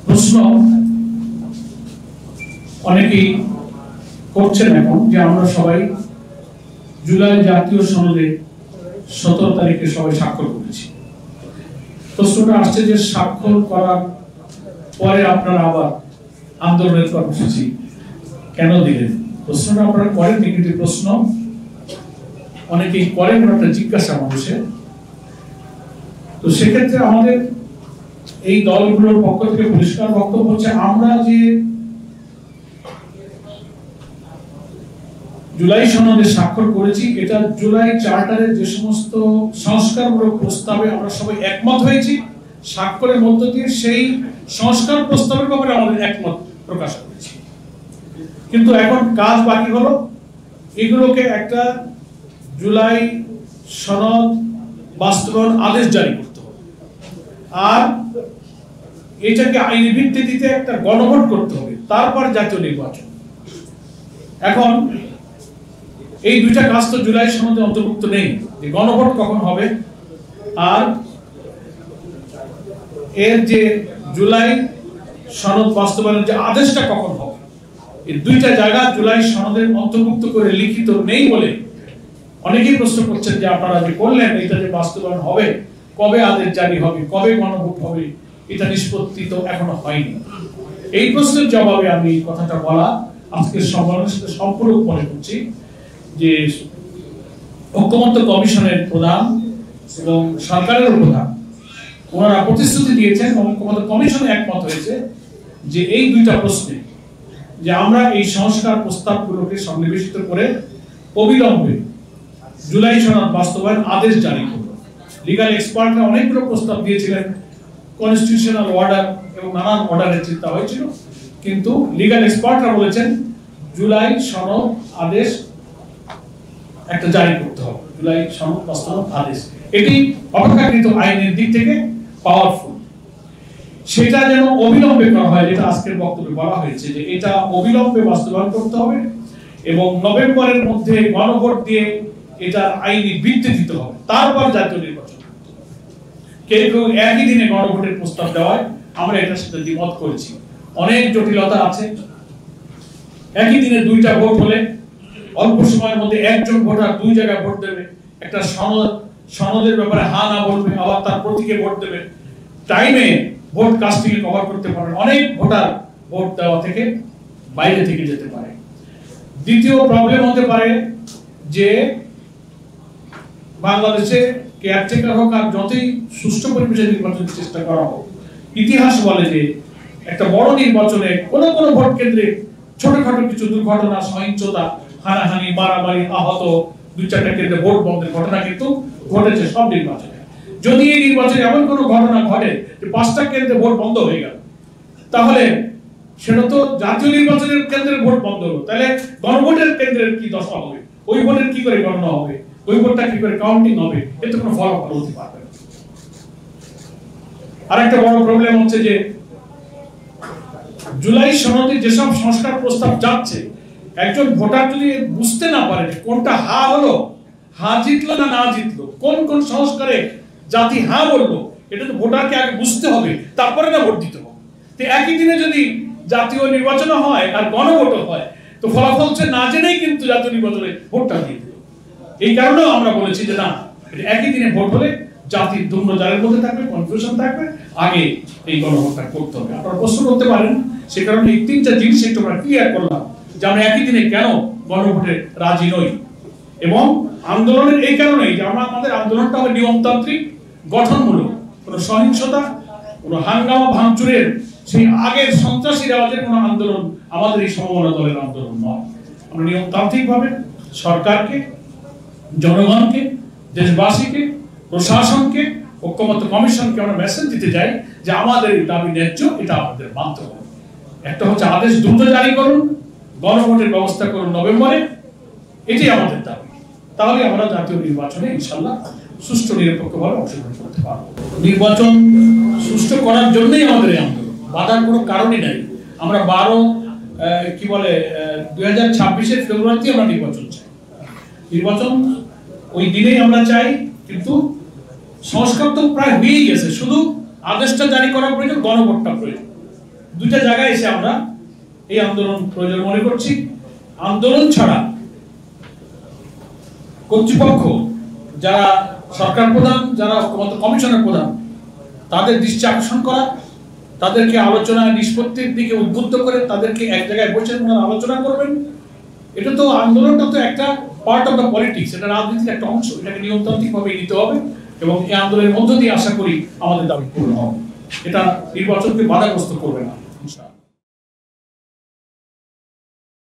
প্রশ্ন অনেকেই করছেন এখন যে আমরা সবাই জুলাই জাতীয় সনদে 17 তারিখে সবাই স্বাক্ষর করেছি। প্রশ্নটা আসছে যে স্বাক্ষর করার পরে আপনারা আবার আন্দোলনের কর্মসূচি কেন দিলেন? প্রশ্নটা আপনারা করেন, কিন্তু প্রশ্ন অনেকেই করেন, একটা জিজ্ঞাসা মানুষের। তো সেক্ষেত্রে আমাদের এই দলগুলোর পক্ষ থেকে পরিষ্কার বক্তব্য হচ্ছে, আমরা যে জুলাই সনদে স্বাক্ষর করেছি এটা জুলাই চার্টারের যে সমস্ত সংস্কারমূলক প্রস্তাবে আমরা সবাই একমত হয়েছি, স্বাক্ষরের মধ্য দিয়ে সেই সংস্কার প্রস্তাবের ব্যাপারে আমাদের একমত প্রকাশ করেছি। কিন্তু এখন কাজ বাকি হলো এগুলোকে একটা জুলাই সনদ বাস্তবায়ন আদেশ জারি করতে হবে, আর এটাকে আইনি ভিত্তি দিতে একটা গণভোট করতে হবে, তারপর জাতীয় নির্বাচন। এখন এই দুইটা কাজ তো জুলাই সনদে অন্তর্ভুক্ত নেই, যে গণভোট কখন হবে আর এর যে জুলাই সনদ বাস্তবায়নের যে আদেশটা কখন হবে, এই দুইটা জায়গা জুলাই সনদের অন্তর্ভুক্ত করে লিখিত নেই বলে অনেকেই প্রশ্ন করছেন যে আপনারা যে করলেন এটা যে বাস্তবায়ন হবে, কবে আদেশ জারি হবে, কবে গণভোট হবে, এটা নিষ্পত্তি তো এখনো হয়নি। এই প্রশ্নের জবাবে আমি কথাটা বলা আজকের সম্মেলনের সাথে সম্পূর্ণ মনে করছি যে ঐক্যমত্য কমিশনের প্রধান এবং সরকারের প্রধান ওনারা প্রতিশ্রুতি দিয়েছেন, ঐক্যমত্য কমিশন একমত হয়েছে যে এই দুইটা প্রশ্নে যে আমরা এই সংস্কার প্রস্তাবগুলোকে সন্নিবেশিত করে অবিলম্বে জুলাই সনদ বাস্তবায়ন আদেশ জারি করব। লিগ্যাল এক্সপার্টরা অনেকগুলো প্রস্তাব দিয়েছিলেন, কনস্টিটিউশনাল অর্ডার এবং নানান অর্ডারের চিন্তা হয়েছিল, কিন্তু লিগ্যাল এক্সপার্টরা বলেছেন জুলাই সনদ আদেশ একটা জারি করতে হবে, জুলাই সনদ বাস্তবায়ন আদেশ। এটি অপেক্ষাকৃত আইনের দিক থেকে পাওয়ারফুল, সেটা যেন অবিলম্বে করা হয়, যেটা আজকের বক্তব্যে বলা হয়েছে যে এটা অবিলম্বে বাস্তবায়ন করতে হবে এবং নভেম্বরের মধ্যে গণভোট দিয়ে এটা আইনি ভিত্তি দিতে হবে, তারপর জাতীয় নির্বাচন। কেউ কেউ একই দিনে গণভোটের প্রস্তাব দেওয়ায় আমরা এটার সাথে দ্বিমত করেছি। অনেক জটিলতা আছে। একই দিনে দুইটা ভোট হলে অল্প সময়ের মধ্যে একজন ভোটার দুই জায়গায় ভোট দেবে, একটা সনদের ব্যাপারে হা না বলবে, আবার তার প্রতীকে ভোট দেবে, টাইমে ভোট কাস্টিং কভার করতে পারে, অনেক ভোটার ভোট দেওয়া থেকে বাইরে থেকে যেতে পারে। দ্বিতীয় প্রবলেম হতে পারে যে বাংলাদেশে কেয়ারটেকার হোক আর যতই সুষ্ঠু পরিবেশে নির্বাচনের চেষ্টা করা হোক, ইতিহাস বলে যে একটা বড় নির্বাচনে কোন কোন ভোট কেন্দ্রে ছোটখাটো কিছু দুর্ঘটনা, সহিংসতা, হানাহানি, মারামারি, আহত, দুই চারটা কেন্দ্রে ভোট বন্ধের ঘটনা কিন্তু ঘটেছে সব নির্বাচনে। যদি এই নির্বাচনে এমন কোনো ঘটনা ঘটে যে 5টা কেন্দ্রে ভোট বন্ধ হয়ে গেল, তাহলে সেটা তো জাতীয় নির্বাচনের কেন্দ্রের ভোট বন্ধ হলো, তাহলে গণভোটের কেন্দ্রের কি দশা হবে, ওই ভোটের কি করে গণনা হবে, ওই ভোটটা কি করে কাউন্টিং হবে, এতে কোনো ফলাফল হতে পারবে না। আরেকটা বড় প্রবলেম হচ্ছে যে জুলাই সনদে যেসব সংস্কার প্রস্তাব যাচ্ছে, একজন ভোটার যদি বুঝতে না পারে কোনটা হা হলো, হা জিতলো না না জিতলো, কোন কোন সংস্কারে জাতি হা বললো, এটা তো ভোটারকে আগে বুঝতে হবে, তারপরে না ভোট দিতে হবে। তো একই দিনে যদি জাতীয় নির্বাচন হয় আর গণভোট হয়, তো ফলাফল হচ্ছে না জেনেই কিন্তু জাতীয় নির্বাচনে ভোটটা দিয়ে দিল। এই কারণেও আমরা বলেছি যে না, একই দিনে ভোট হলে জাতির দুর্নজারের মধ্যে থাকবে, কনফিউশন থাকবে, আগে এই গণভোটটা করতে হবে। আপনারা প্রশ্ন করতে পারেন, সে কারণে এই 3টা জিনিস একটু আমরা ক্লিয়ার করলাম যে আমরা একই দিনে কেন গণভোটে রাজি নই। এবং আন্দোলনের এই কারণেই যে আমাদের আন্দোলনটা হবে নিয়মতান্ত্রিক, গঠনমূলক, কোনো সহিংসতা, কোনো হাঙ্গামা ভাঙচুরের সেই আগের সন্ত্রাসী রেওয়াজের কোনো আন্দোলন আমাদের এই সমমনা দলের আন্দোলন নয়। আমরা নিয়মতান্ত্রিক ভাবে সরকারকে, জনগণকে, দেশবাসীকে, প্রশাসনকে, ঐক্যমত্য কমিশনকে আমরা মেসেজ দিতে চাই যে আমাদের দাবি ন্যায্য, এটা আমাদের মানতে হবে। একটা হচ্ছে আদেশ দ্রুত জারি করুন, গণভোটের ব্যবস্থা করুন নভেম্বরে, এটাই আমাদের দাবি। তাহলে আমরা জাতীয় নির্বাচনে ইনশাআল্লাহ সুষ্ঠু নিরপেক্ষভাবে অংশগ্রহণ করতে পারবো। নির্বাচন সুষ্ঠু করার জন্যই আমাদের এই আন্দোলন, বাধার কোনো কারণই নাই। আমরা 2026-এর ফেব্রুয়ারিতে আমরা নির্বাচন চাই, নির্বাচন ওই দিনেই আমরা চাই, কিন্তু সংস্কার তো প্রায় হয়েই গেছে, শুধু আদেশটা জারি করা প্রয়োজন, গণভোটটা প্রয়োজন। দুইটা জায়গায় এসে আমরা এই আন্দোলন প্রয়োজন মনে করছি। আন্দোলন ছাড়া কর্তৃপক্ষ, যারা সরকার প্রধান, যারা কমিশনের প্রধান, তাদের দৃষ্টি আকর্ষণ করা, তাদেরকে আলোচনা নিষ্পত্তির দিকে উদ্বুদ্ধ করে তাদেরকে এক জায়গায় বসে ওনারা আলোচনা করবেন। এটা তো আন্দোলনটা তো একটা পার্ট অফ দ্য পলিটিক্স, এটা রাজনীতির একটা অংশ, এটাকে নিয়মতান্ত্রিকভাবে নিতে হবে এবং এই আন্দোলনের মধ্য দিয়ে আশা করি আমাদের দাবি পূরণ হবে। এটা নির্বাচনকে বাধাগ্রস্ত করবে না।